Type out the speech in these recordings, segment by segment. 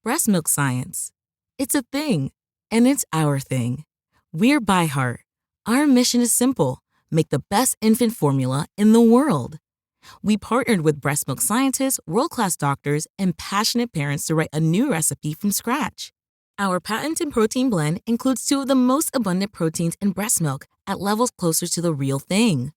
breast milk science. It's a thing, and it's our thing. We're ByHeart. Our mission is simple: make the best infant formula in the world. We partnered with breast milk scientists, world-class doctors, and passionate parents to write a new recipe from scratch. Our patented protein blend includes two of the most abundant proteins in breast milk at levels closer to the real thing.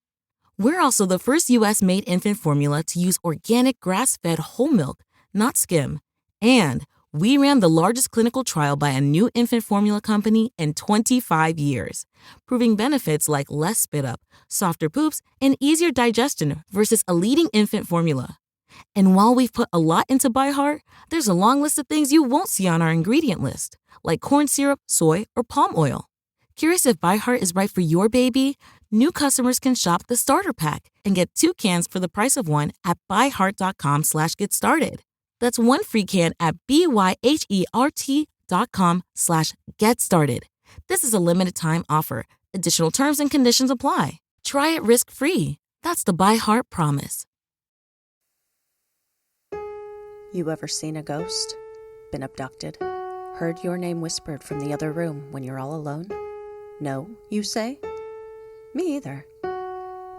We're also the first U.S.-made infant formula to use organic grass-fed whole milk, not skim. And we ran the largest clinical trial by a new infant formula company in 25 years, proving benefits like less spit up, softer poops, and easier digestion versus a leading infant formula. And while we've put a lot into ByHeart, there's a long list of things you won't see on our ingredient list, like corn syrup, soy, or palm oil. Curious if ByHeart is right for your baby? New customers can shop the starter pack and get 2 cans for the price of one at byheart.com/get started. That's one free can at byhert.com/get started. This is a limited time offer. Additional terms and conditions apply. Try it risk-free. That's the ByHeart promise. You ever seen a ghost? Been abducted? Heard your name whispered from the other room when you're all alone? No, you say? Me either.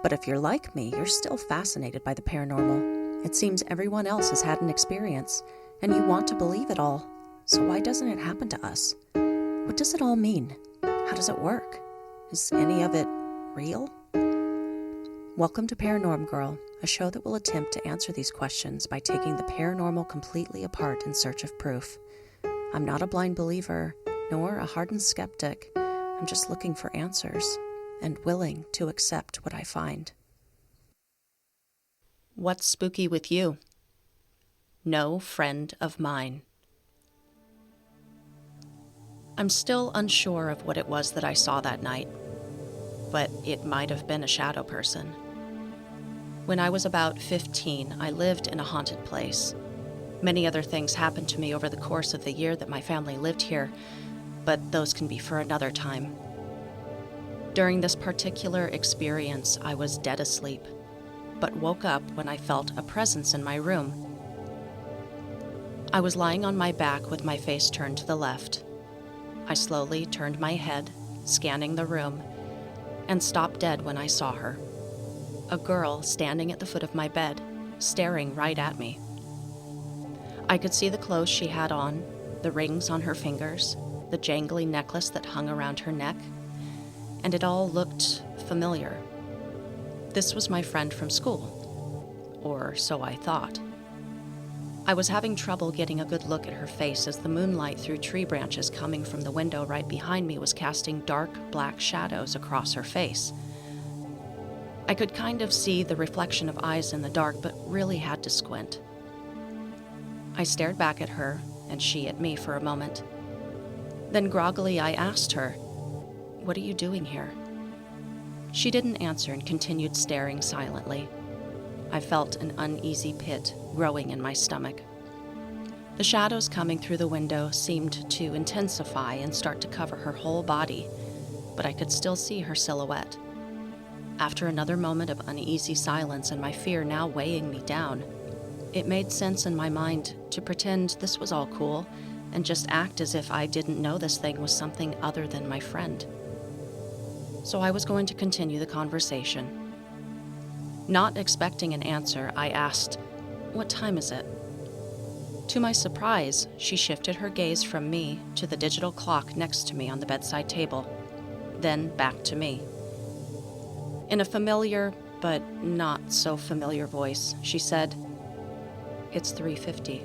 But if you're like me, you're still fascinated by the paranormal. It seems everyone else has had an experience, and you want to believe it all. So why doesn't it happen to us? What does it all mean? How does it work? Is any of it real? Welcome to Paranorm Girl, a show that will attempt to answer these questions by taking the paranormal completely apart in search of proof. I'm not a blind believer, nor a hardened skeptic. I'm just looking for answers, and willing to accept what I find. What's spooky with you? No friend of mine. I'm still unsure of what it was that I saw that night, but it might have been a shadow person. When I was about 15, I lived in a haunted place. Many other things happened to me over the course of the year that my family lived here, but those can be for another time. During this particular experience, I was dead asleep, but woke up when I felt a presence in my room. I was lying on my back with my face turned to the left. I slowly turned my head, scanning the room, and stopped dead when I saw her. A girl standing at the foot of my bed, staring right at me. I could see the clothes she had on, the rings on her fingers, the jangly necklace that hung around her neck, and it all looked familiar. This was my friend from school, or so I thought. I was having trouble getting a good look at her face as the moonlight through tree branches coming from the window right behind me was casting dark black shadows across her face. I could kind of see the reflection of eyes in the dark, but really had to squint. I stared back at her, and she at me for a moment. Then groggily I asked her, "What are you doing here?" She didn't answer and continued staring silently. I felt an uneasy pit growing in my stomach. The shadows coming through the window seemed to intensify and start to cover her whole body, but I could still see her silhouette. After another moment of uneasy silence and my fear now weighing me down, it made sense in my mind to pretend this was all cool and just act as if I didn't know this thing was something other than my friend. So I was going to continue the conversation. Not expecting an answer, I asked, "What time is it?" To my surprise, she shifted her gaze from me to the digital clock next to me on the bedside table, then back to me. In a familiar, but not so familiar voice, she said, "It's 3:50.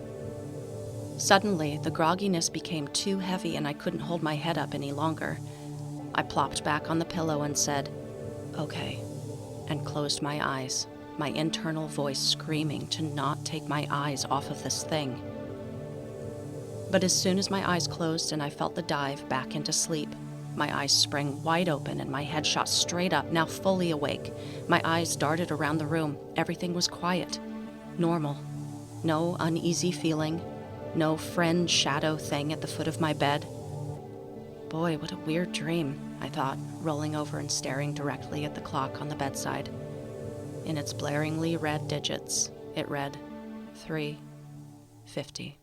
Suddenly, the grogginess became too heavy and I couldn't hold my head up any longer. I plopped back on the pillow and said, "Okay," and closed my eyes, my internal voice screaming to not take my eyes off of this thing. But as soon as my eyes closed and I felt the dive back into sleep, my eyes sprang wide open and my head shot straight up, now fully awake. My eyes darted around the room. Everything was quiet, normal. No uneasy feeling, no friend shadow thing at the foot of my bed. Boy, what a weird dream, I thought, rolling over and staring directly at the clock on the bedside. In its blaringly red digits, it read 3:50.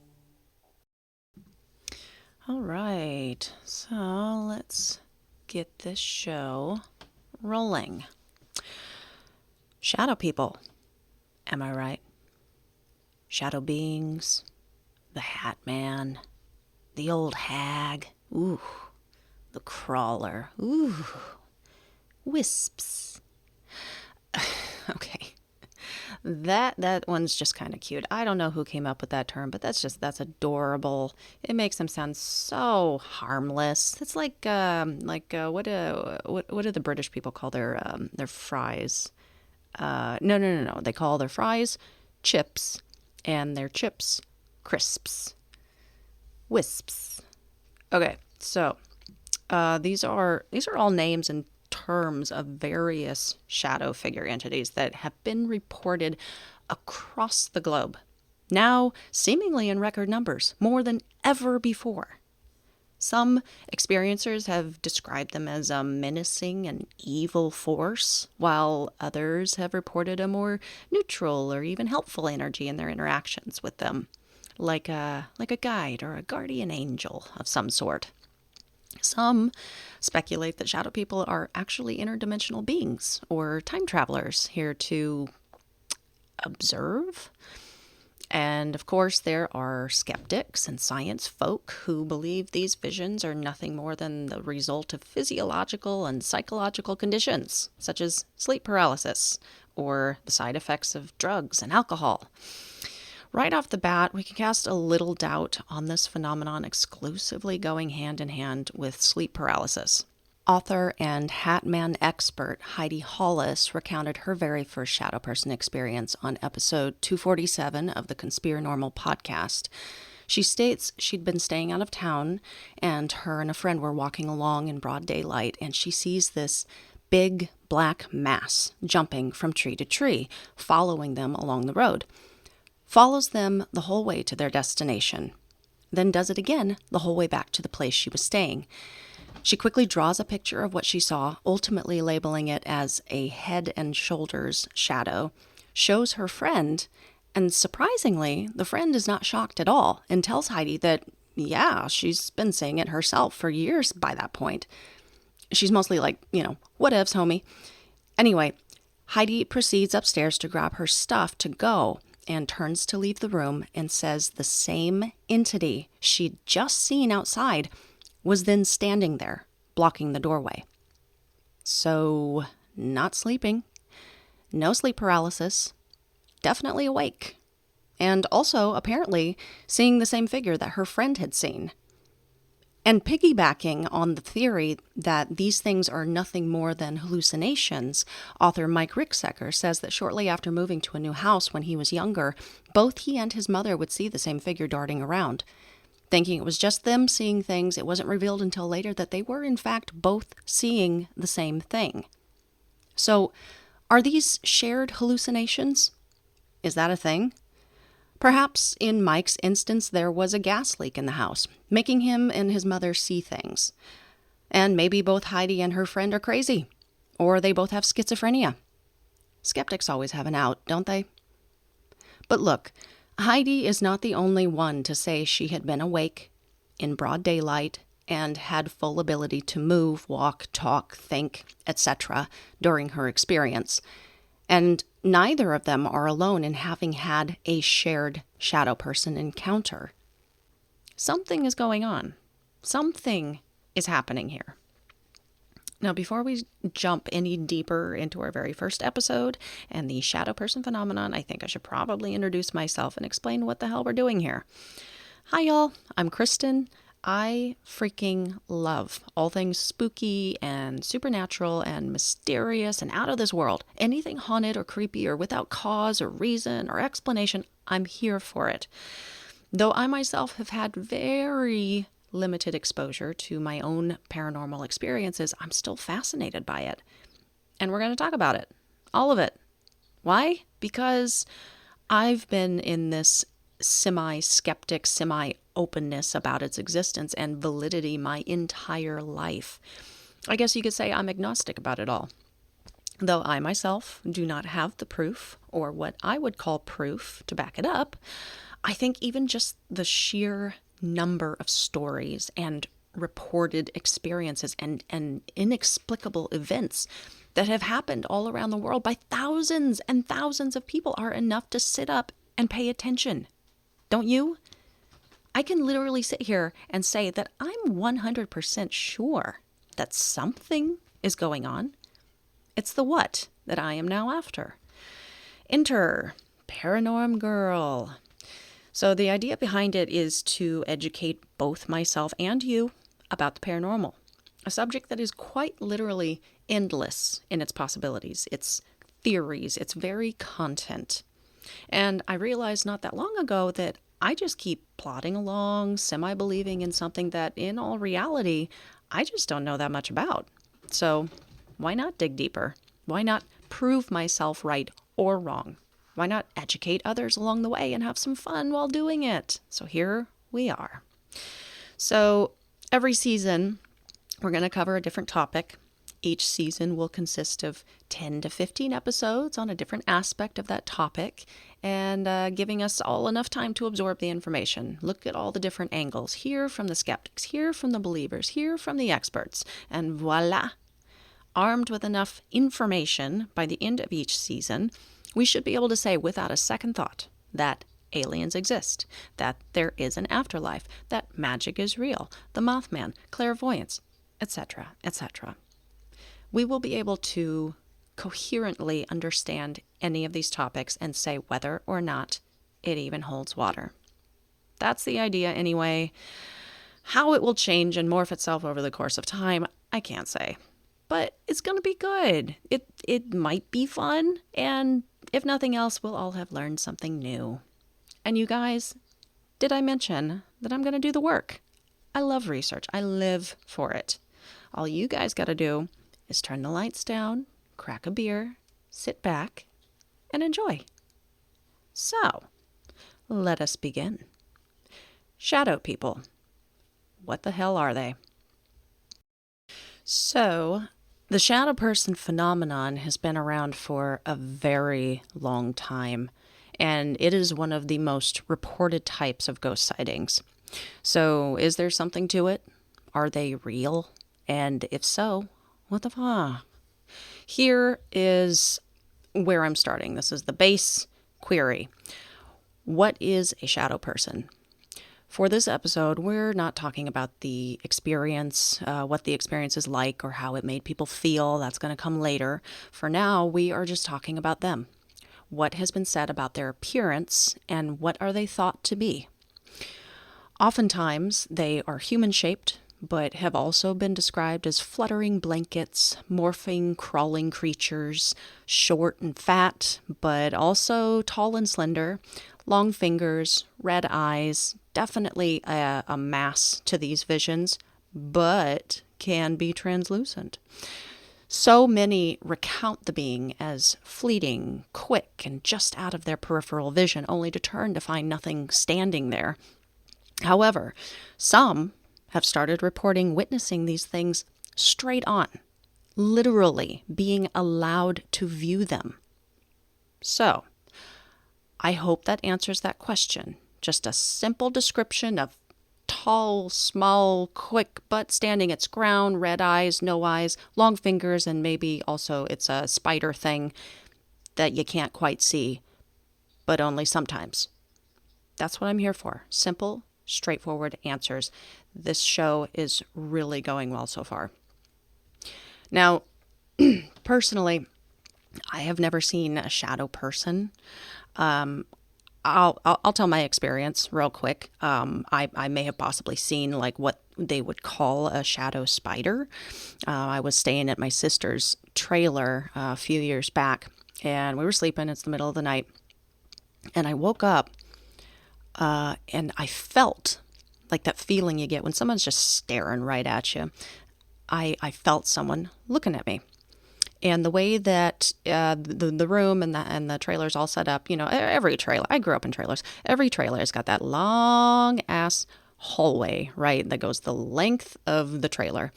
All right, so let's get this show rolling. Shadow people, am I right? Shadow beings, the Hat Man, the old hag, ooh, the crawler, ooh, wisps. Okay. That one's just kind of cute. I don't know who came up with that term, but that's adorable. It makes them sound so harmless. It's like what do the British people call their fries? No. They call their fries chips, and their chips crisps, wisps. Okay, so these are all names and terms of various shadow figure entities that have been reported across the globe, now seemingly in record numbers, more than ever before. Some experiencers have described them as a menacing and evil force, while others have reported a more neutral or even helpful energy in their interactions with them, like a guide or a guardian angel of some sort. Some speculate that shadow people are actually interdimensional beings or time travelers here to observe. And of course, there are skeptics and science folk who believe these visions are nothing more than the result of physiological and psychological conditions, such as sleep paralysis or the side effects of drugs and alcohol. Right off the bat, we can cast a little doubt on this phenomenon exclusively going hand in hand with sleep paralysis. Author and Hat Man expert Heidi Hollis recounted her very first shadow person experience on episode 247 of the Conspiranormal podcast. She states she'd been staying out of town, and her and a friend were walking along in broad daylight, and she sees this big black mass jumping from tree to tree, following them along the road. Follows them the whole way to their destination, then does it again the whole way back to the place she was staying. She quickly draws a picture of what she saw, ultimately labeling it as a head and shoulders shadow, shows her friend, and surprisingly, the friend is not shocked at all and tells Heidi that, yeah, she's been seeing it herself for years by that point. She's mostly like, whatevs, homie. Anyway, Heidi proceeds upstairs to grab her stuff to go, and turns to leave the room and says the same entity she'd just seen outside was then standing there, blocking the doorway. So, not sleeping, no sleep paralysis, definitely awake, and also apparently seeing the same figure that her friend had seen. And piggybacking on the theory that these things are nothing more than hallucinations, author Mike Ricksecker says that shortly after moving to a new house when he was younger, both he and his mother would see the same figure darting around. Thinking it was just them seeing things, it wasn't revealed until later that they were in fact both seeing the same thing. So, are these shared hallucinations? Is that a thing? Perhaps in Mike's instance, there was a gas leak in the house, making him and his mother see things. And maybe both Heidi and her friend are crazy, or they both have schizophrenia. Skeptics always have an out, don't they? But look, Heidi is not the only one to say she had been awake, in broad daylight, and had full ability to move, walk, talk, think, etc. during her experience. And neither of them are alone in having had a shared shadow person encounter. Something is going on. Something is happening here. Now, before we jump any deeper into our very first episode and the shadow person phenomenon, I think I should probably introduce myself and explain what the hell we're doing here. Hi, y'all. I'm Kristen. I freaking love all things spooky and supernatural and mysterious and out of this world. Anything haunted or creepy or without cause or reason or explanation, I'm here for it. Though I myself have had very limited exposure to my own paranormal experiences, I'm still fascinated by it. And we're going to talk about it. All of it. Why? Because I've been in this semi-skeptic, semi-openness about its existence and validity my entire life. I guess you could say I'm agnostic about it all. Though I myself do not have the proof, or what I would call proof, to back it up, I think even just the sheer number of stories and reported experiences and inexplicable events that have happened all around the world by thousands and thousands of people are enough to sit up and pay attention. Don't you? I can literally sit here and say that I'm 100% sure that something is going on. It's the what that I am now after. Enter Paranorm Girl. So the idea behind it is to educate both myself and you about the paranormal, a subject that is quite literally endless in its possibilities, its theories, its very content. And I realized not that long ago that I just keep plodding along, semi-believing in something that in all reality, I just don't know that much about. So why not dig deeper? Why not prove myself right or wrong? Why not educate others along the way and have some fun while doing it? So here we are. So every season, we're going to cover a different topic. Each season will consist of 10 to 15 episodes on a different aspect of that topic and giving us all enough time to absorb the information. Look at all the different angles. Hear from the skeptics, hear from the believers, hear from the experts. And voila! Armed with enough information by the end of each season, we should be able to say without a second thought that aliens exist, that there is an afterlife, that magic is real, the Mothman, clairvoyance, etc., etc. We will be able to coherently understand any of these topics and say whether or not it even holds water. That's the idea anyway. How it will change and morph itself over the course of time, I can't say. But it's going to be good. It might be fun, and if nothing else, we'll all have learned something new. And you guys, did I mention that I'm going to do the work? I love research. I live for it. All you guys got to do is turn the lights down, crack a beer, sit back, and enjoy. So, let us begin. Shadow people. What the hell are they? So, the shadow person phenomenon has been around for a very long time, and it is one of the most reported types of ghost sightings. So, is there something to it? Are they real? And if so, what the fuck? Here is where I'm starting. This is the base query. What is a shadow person? For this episode, we're not talking about the experience, what the experience is like, or how it made people feel. That's going to come later. For now, we are just talking about them. What has been said about their appearance, and what are they thought to be? Oftentimes, they are human-shaped, but have also been described as fluttering blankets, morphing, crawling creatures, short and fat, but also tall and slender, long fingers, red eyes, definitely a mass to these visions, but can be translucent. So many recount the being as fleeting, quick, and just out of their peripheral vision, only to turn to find nothing standing there. However, some have started reporting witnessing these things straight on, literally being allowed to view them. So, I hope that answers that question. Just a simple description of tall, small, quick, but standing its ground, red eyes, no eyes, long fingers, and maybe also it's a spider thing that you can't quite see, but only sometimes. That's what I'm here for. Simple, straightforward answers. This show is really going well so far. Now, personally, I have never seen a shadow person. I'll tell my experience real quick. I may have possibly seen like what they would call a shadow spider. I was staying at my sister's trailer a few years back, and we were sleeping. It's the middle of the night, and I woke up, and I felt like that feeling you get when someone's just staring right at you. I felt someone looking at me. And the way that the room and the trailer's all set up, you know, every trailer, I grew up in trailers, every trailer has got that long ass hallway, right, that goes the length of the trailer.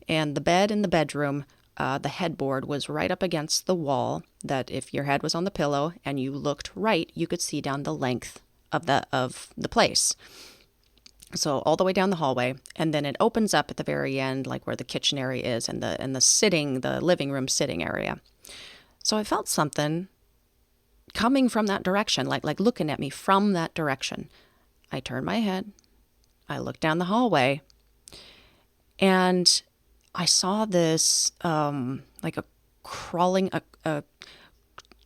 And the bed in the bedroom, the headboard was right up against the wall, that if your head was on the pillow and you looked right, you could see down the length of the place. So all the way down the hallway, and then it opens up at the very end, like where the kitchen area is and the living room sitting area. So I felt something coming from that direction, like looking at me from that direction. I turned my head, I looked down the hallway, and I saw this like a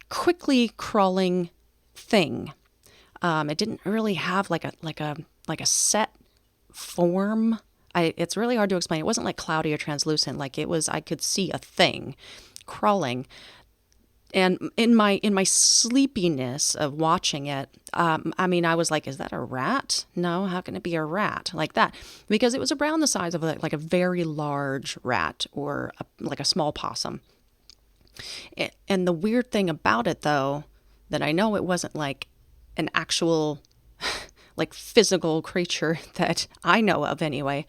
quickly crawling thing. It didn't really have like a set form. It's really hard to explain. It wasn't like cloudy or translucent. Like it was, I could see a thing crawling. And in my sleepiness of watching it, I was like, is that a rat? No, how can it be a rat like that? Because it was around the size of like a very large rat or like a small possum. And the weird thing about it, though, that I know it wasn't like an actual like physical creature that I know of anyway,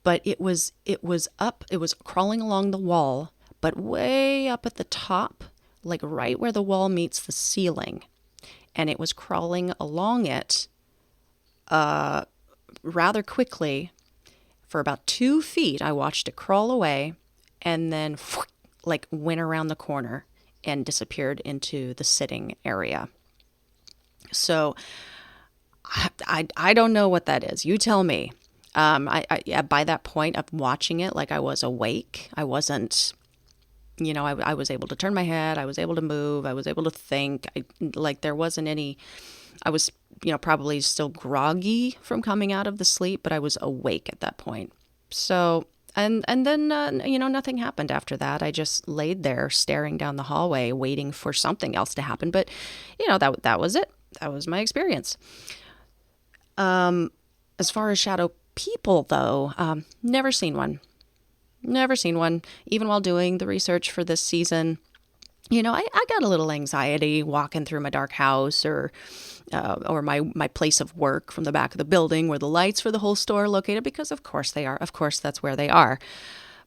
but it was crawling along the wall, but way up at the top, like right where the wall meets the ceiling. And it was crawling along it rather quickly for about 2 feet. I watched it crawl away and then like went around the corner and disappeared into the sitting area. So I don't know what that is. You tell me. By that point of watching it, like I was awake. I wasn't, I was able to turn my head. I was able to move. I was able to think. There wasn't any, I was, probably still groggy from coming out of the sleep, but I was awake at that point. So, and then, nothing happened after that. I just laid there staring down the hallway, waiting for something else to happen. But, that was it. That was my experience. As far as shadow people, though, never seen one. Never seen one. Even while doing the research for this season, I got a little anxiety walking through my dark house or my place of work from the back of the building where the lights for the whole store are located, because of course they are. Of course, that's where they are.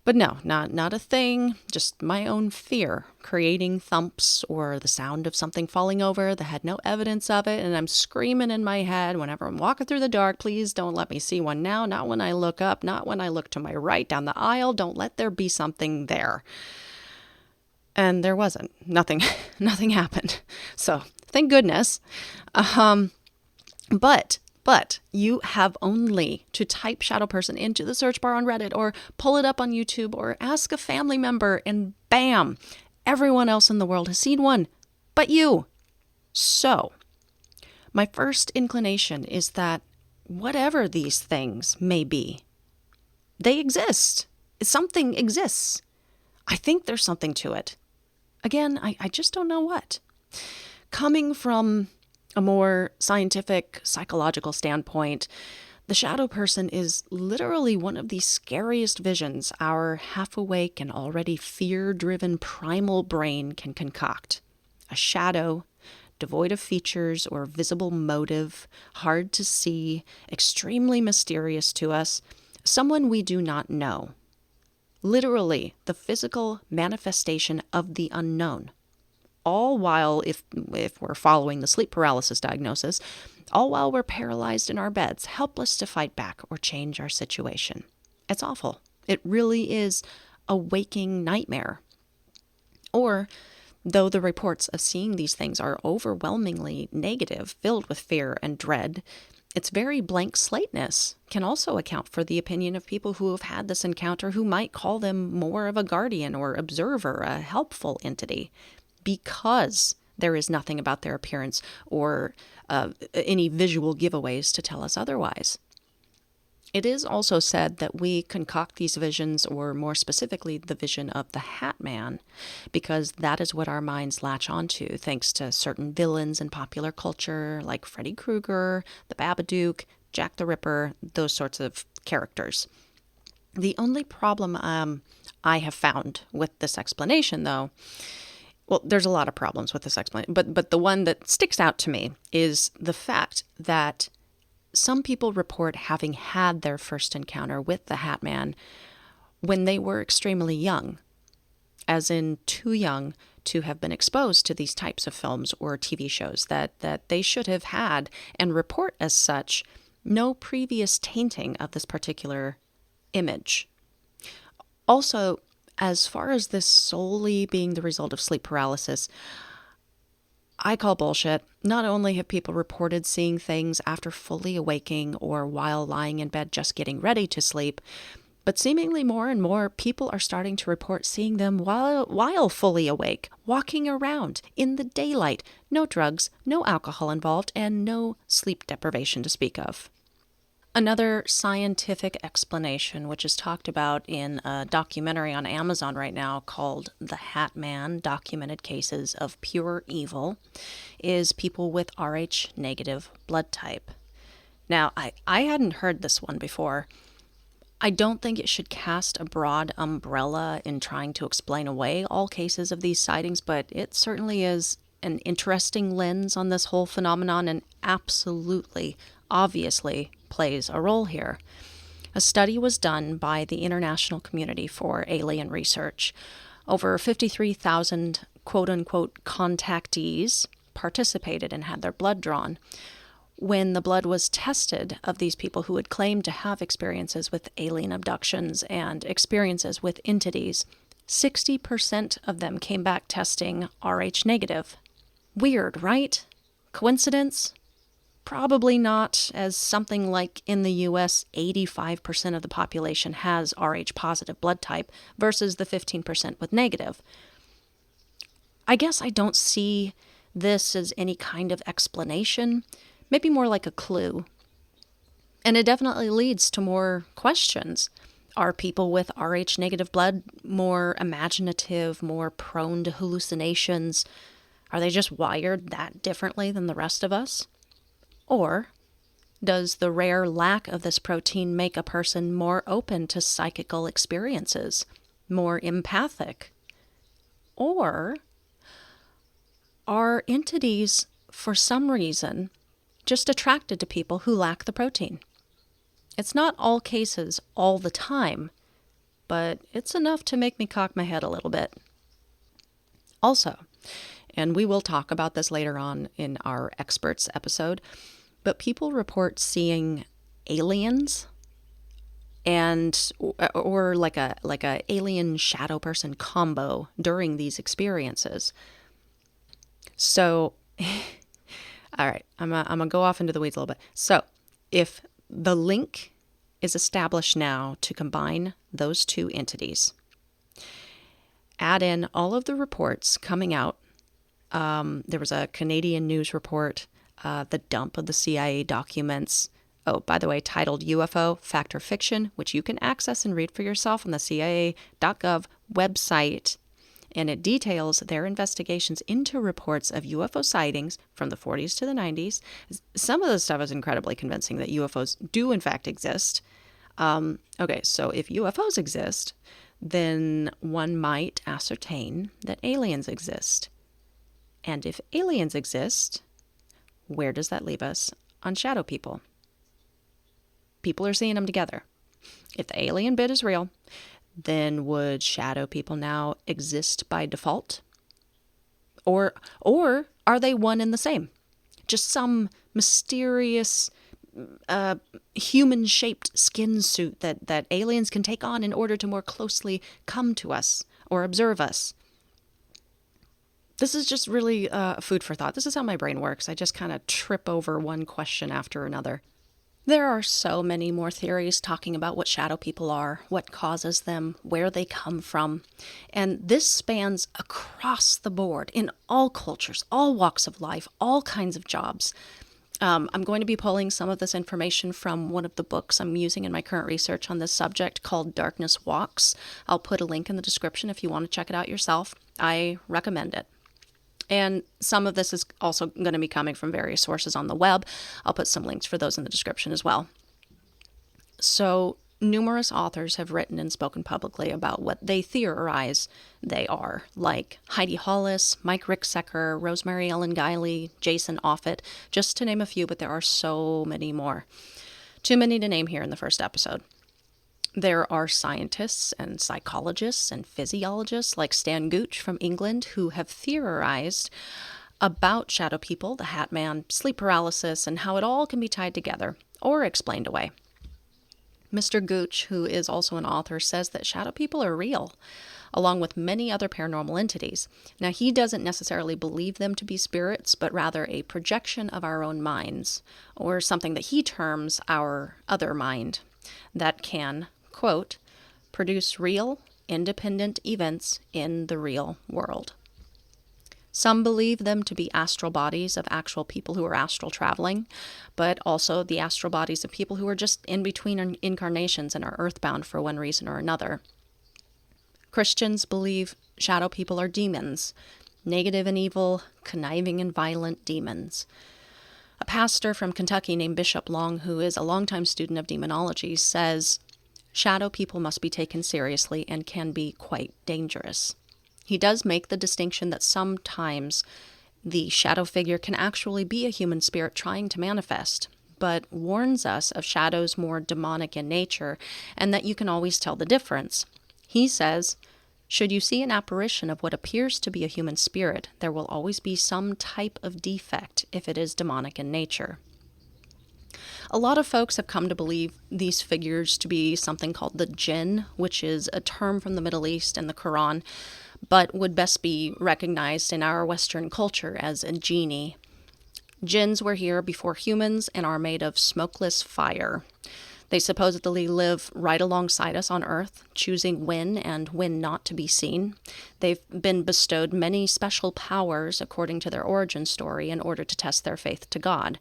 But no, not a thing, just my own fear, creating thumps or the sound of something falling over that had no evidence of it, and I'm screaming in my head whenever I'm walking through the dark, please don't let me see one now, not when I look up, not when I look to my right down the aisle, don't let there be something there. And there wasn't. Nothing happened. So, thank goodness. But you have only to type shadow person into the search bar on Reddit or pull it up on YouTube or ask a family member, and bam, everyone else in the world has seen one but you. So, my first inclination is that whatever these things may be, they exist. Something exists. I think there's something to it. Again, I just don't know what. Coming from a more scientific, psychological standpoint, the shadow person is literally one of the scariest visions our half-awake and already fear-driven primal brain can concoct. A shadow, devoid of features or visible motive, hard to see, extremely mysterious to us, someone we do not know. Literally, the physical manifestation of the unknown. All while, if we're following the sleep paralysis diagnosis, all while we're paralyzed in our beds, helpless to fight back or change our situation. It's awful. It really is a waking nightmare. Or, though the reports of seeing these things are overwhelmingly negative, filled with fear and dread, its very blank slateness can also account for the opinion of people who have had this encounter, who might call them more of a guardian or observer, a helpful entity, because there is nothing about their appearance or any visual giveaways to tell us otherwise. It is also said that we concoct these visions, or more specifically, the vision of the Hat Man, because that is what our minds latch onto, thanks to certain villains in popular culture, like Freddy Krueger, the Babadook, Jack the Ripper, those sorts of characters. The only problem I have found with this explanation, though, well, there's a lot of problems with this explanation, but the one that sticks out to me is the fact that some people report having had their first encounter with the Hat Man when they were extremely young, as in too young to have been exposed to these types of films or TV shows that they should have had, and report as such No previous tainting of this particular image. Also, as far as this solely being the result of sleep paralysis, I call bullshit. Not only have people reported seeing things after fully awaking or while lying in bed just getting ready to sleep, but seemingly more and more people are starting to report seeing them while fully awake, walking around in the daylight. No drugs, no alcohol involved, and no sleep deprivation to speak of. Another scientific explanation, which is talked about in a documentary on Amazon right now called The Hat Man, Documented Cases of Pure Evil, is people with Rh negative blood type. Now, I hadn't heard this one before. I don't think it should cast a broad umbrella in trying to explain away all cases of these sightings, but it certainly is an interesting lens on this whole phenomenon and absolutely, obviously, plays a role here. A study was done by the International Community for Alien Research. Over 53,000 quote-unquote contactees participated and had their blood drawn. When the blood was tested of these people who had claimed to have experiences with alien abductions and experiences with entities, 60% of them came back testing Rh negative. Weird, right? Coincidence? Probably not, as something like in the US, 85% of the population has Rh positive blood type versus the 15% with negative. I guess I don't see this as any kind of explanation, maybe more like a clue. And it definitely leads to more questions. Are people with Rh negative blood more imaginative, more prone to hallucinations? Are they just wired that differently than the rest of us? Or does the rare lack of this protein make a person more open to psychical experiences, more empathic? Or are entities, for some reason, just attracted to people who lack the protein? It's not all cases all the time, but it's enough to make me cock my head a little bit. Also, and we will talk about this later on in our experts episode, but people report seeing aliens and or like a alien shadow person combo during these experiences. So, all right, I'm gonna go off into the weeds a little bit. So, if the link is established now to combine those two entities, add in all of the reports coming out. There was a Canadian news report, the dump of the CIA documents. Oh, by the way, titled UFO Fact or Fiction, which you can access and read for yourself on the CIA.gov website. And it details their investigations into reports of UFO sightings from the 40s to the 90s. Some of the stuff is incredibly convincing that UFOs do in fact exist. Okay, so if UFOs exist, then one might ascertain that aliens exist. And if aliens exist, where does that leave us on shadow people? People are seeing them together. If the alien bit is real, then would shadow people now exist by default? Or are they one and the same? Just some mysterious human-shaped skin suit that aliens can take on in order to more closely come to us or observe us. This is just really food for thought. This is how my brain works. I just kind of trip over one question after another. There are so many more theories talking about what shadow people are, what causes them, where they come from. And this spans across the board in all cultures, all walks of life, all kinds of jobs. I'm going to be pulling some of this information from one of the books I'm using in my current research on this subject called Darkness Walks. I'll put a link in the description if you want to check it out yourself. I recommend it. And some of this is also going to be coming from various sources on the web. I'll put some links for those in the description as well. So, numerous authors have written and spoken publicly about what they theorize they are, like Heidi Hollis, Mike Ricksecker, Rosemary Ellen Guiley, Jason Offutt, just to name a few, but there are so many more. Too many to name here in the first episode. There are scientists and psychologists and physiologists like Stan Gooch from England who have theorized about shadow people, the Hat Man, sleep paralysis, and how it all can be tied together. or explained away. Mr. Gooch, who is also an author, says that shadow people are real, along with many other paranormal entities. Now, he doesn't necessarily believe them to be spirits, but rather a projection of our own minds, or something that he terms our other mind, that can, quote, produce real, independent events in the real world. Some believe them to be astral bodies of actual people who are astral traveling, but also the astral bodies of people who are just in between incarnations and are earthbound for one reason or another. Christians believe shadow people are demons, negative and evil, conniving and violent demons. A pastor from Kentucky named Bishop Long, who is a longtime student of demonology, says shadow people must be taken seriously and can be quite dangerous. He does make the distinction that sometimes the shadow figure can actually be a human spirit trying to manifest, but warns us of shadows more demonic in nature and that you can always tell the difference. He says, should you see an apparition of what appears to be a human spirit, there will always be some type of defect if it is demonic in nature. A lot of folks have come to believe these figures to be something called the jinn, which is a term from the Middle East and the Quran, but would best be recognized in our Western culture as a genie. Jinns were here before humans and are made of smokeless fire. They supposedly live right alongside us on Earth, choosing when and when not to be seen. They've been bestowed many special powers according to their origin story in order to test their faith to God.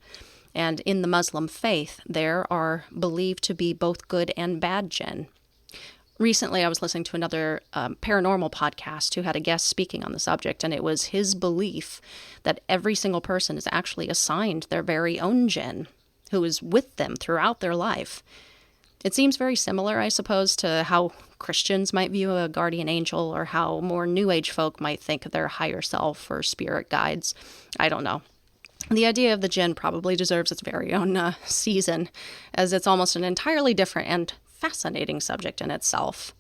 And in the Muslim faith, there are believed to be both good and bad jinn. Recently, I was listening to another paranormal podcast who had a guest speaking on the subject, and it was his belief that every single person is actually assigned their very own jinn, who is with them throughout their life. It seems very similar, I suppose, to how Christians might view a guardian angel or how more New Age folk might think of their higher self or spirit guides. I don't know. The idea of the jinn probably deserves its very own season, as it's almost an entirely different and fascinating subject in itself.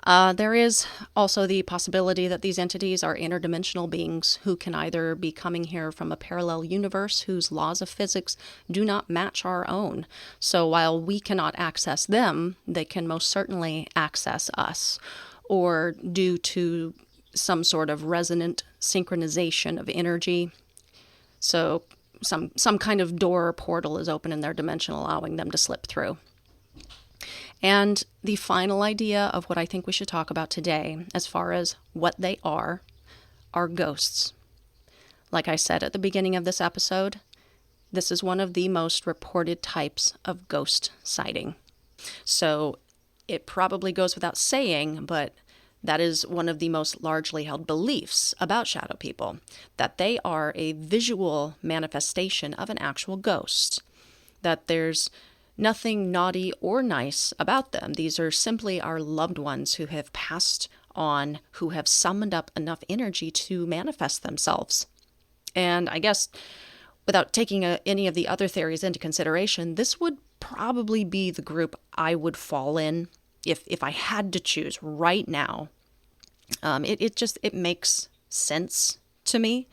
There is also the possibility that these entities are interdimensional beings who can either be coming here from a parallel universe whose laws of physics do not match our own. So while we cannot access them, they can most certainly access us, or due to some sort of resonant synchronization of energy. So some kind of door or portal is open in their dimension, allowing them to slip through. And the final idea of what I think we should talk about today, as far as what they are ghosts. Like I said at the beginning of this episode, this is one of the most reported types of ghost sighting. So it probably goes without saying, but that is one of the most largely held beliefs about shadow people, that they are a visual manifestation of an actual ghost, that there's nothing naughty or nice about them. These are simply our loved ones who have passed on, who have summoned up enough energy to manifest themselves. And I guess without taking any of the other theories into consideration, this would probably be the group I would fall in if I had to choose right now. It makes sense to me.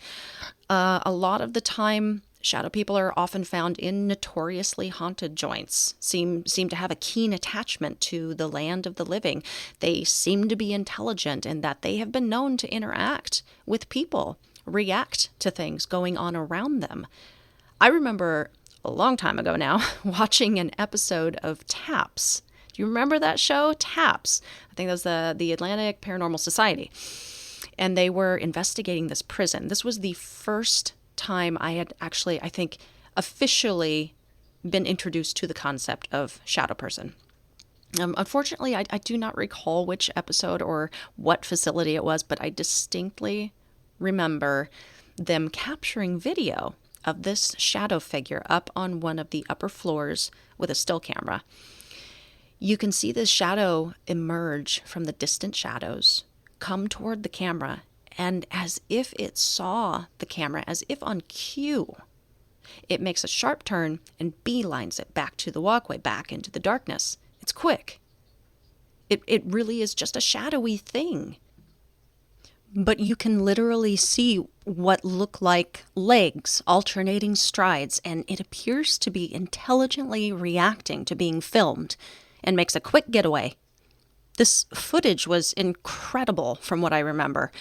A lot of the time, shadow people are often found in notoriously haunted joints, seem to have a keen attachment to the land of the living. They seem to be intelligent in that they have been known to interact with people, react to things going on around them. I remember a long time ago now watching an episode of TAPS. Do you remember that show, TAPS? I think that was the Atlantic Paranormal Society. And they were investigating this prison. This was the first time I had actually, I think, officially been introduced to the concept of shadow person. Unfortunately, I do not recall which episode or what facility it was, but I distinctly remember them capturing video of this shadow figure up on one of the upper floors with a still camera. You can see this shadow emerge from the distant shadows, come toward the camera, and as if it saw the camera, as if on cue, it makes a sharp turn and beelines it back to the walkway, back into the darkness. It's quick. It really is just a shadowy thing. But you can literally see what look like legs, alternating strides, and it appears to be intelligently reacting to being filmed and makes a quick getaway. This footage was incredible from what I remember.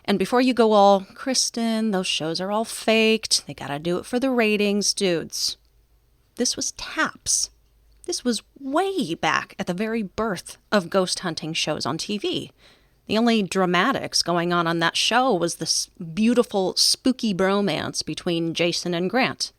And before you go all, Kristen, those shows are all faked. They gotta do it for the ratings, dudes. This was TAPS. This was way back at the very birth of ghost hunting shows on TV. The only dramatics going on that show was this beautiful, spooky bromance between Jason and Grant.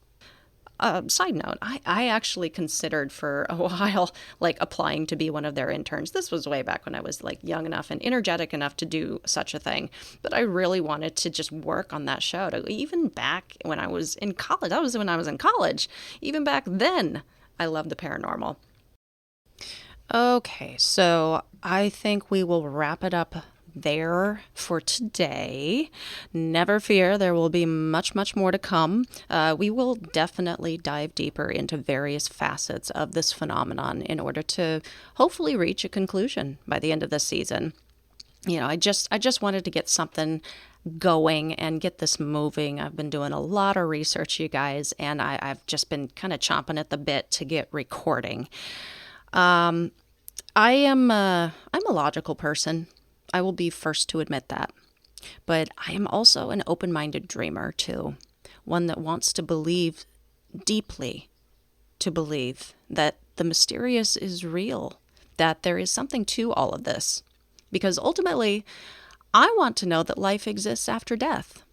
Side note, I actually considered for a while, applying to be one of their interns. This was way back when I was, young enough and energetic enough to do such a thing. But I really wanted to just work on that show. Even back when I was in college, that was when I was in college. Even back then, I loved the paranormal. Okay, so I think we will wrap it up there for today. Never fear, there will be much, much more to come. We will definitely dive deeper into various facets of this phenomenon in order to hopefully reach a conclusion by the end of this season. I just wanted to get something going and get this moving. I've been doing a lot of research, you guys, and I've just been kind of chomping at the bit to get recording. I'm a logical person. I will be first to admit that. But I am also an open-minded dreamer, too. One that wants to believe deeply, to believe that the mysterious is real, that there is something to all of this. Because ultimately, I want to know that life exists after death.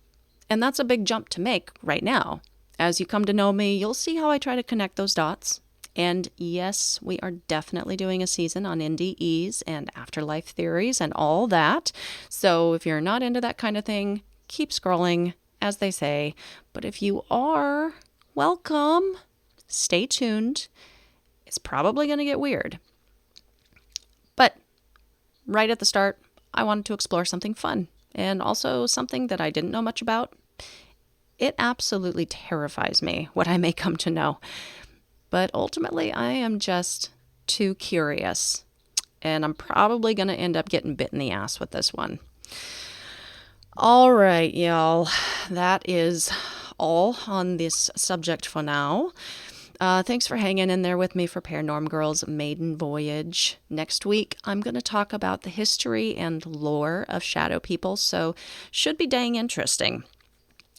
And that's a big jump to make right now. As you come to know me, you'll see how I try to connect those dots. And yes, we are definitely doing a season on NDEs and afterlife theories and all that. So if you're not into that kind of thing, keep scrolling, as they say. But if you are, welcome. Stay tuned. It's probably going to get weird. But right at the start, I wanted to explore something fun and also something that I didn't know much about. It absolutely terrifies me what I may come to know. But ultimately, I am just too curious, and I'm probably going to end up getting bit in the ass with this one. All right, y'all, that is all on this subject for now. Thanks for hanging in there with me for Paranorm Girl's maiden voyage. Next week, I'm going to talk about the history and lore of shadow people, so should be dang interesting.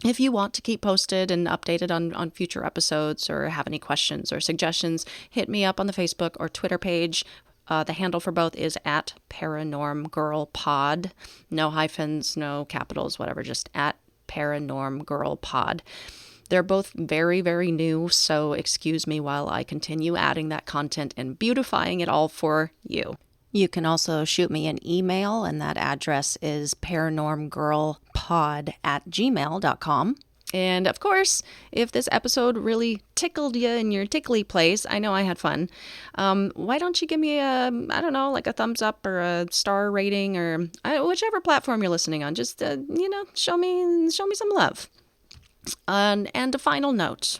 If you want to keep posted and updated on future episodes or have any questions or suggestions, hit me up on the Facebook or Twitter page. The handle for both is at Paranorm Girl Pod. No hyphens, no capitals, whatever, just at Paranorm Girl Pod. They're both very, very new, so excuse me while I continue adding that content and beautifying it all for you. You can also shoot me an email, and that address is paranormgirlpod@gmail.com. And of course, if this episode really tickled you in your tickly place, I know I had fun, why don't you give me a thumbs up or a star rating or whichever platform you're listening on. Just, show me some love. And a final note.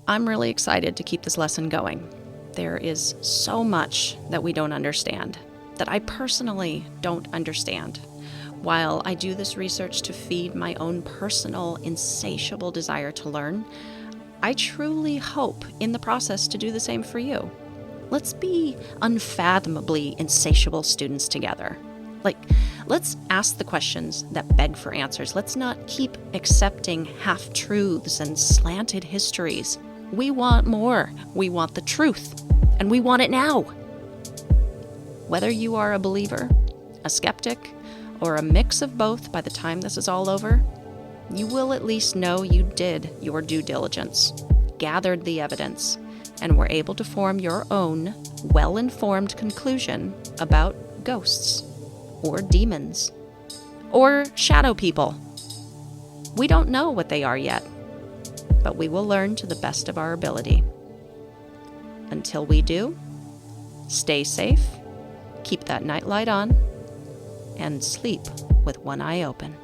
I'm really excited to keep this lesson going. There is so much that we don't understand, that I personally don't understand. While I do this research to feed my own personal, insatiable desire to learn, I truly hope in the process to do the same for you. Let's be unfathomably insatiable students together. Let's ask the questions that beg for answers. Let's not keep accepting half-truths and slanted histories. We want more. We want the truth. And we want it now. Whether you are a believer, a skeptic, or a mix of both by the time this is all over, you will at least know you did your due diligence, gathered the evidence, and were able to form your own well-informed conclusion about ghosts, or demons, or shadow people. We don't know what they are yet, but we will learn to the best of our ability. Until we do, stay safe, keep that nightlight on, and sleep with one eye open.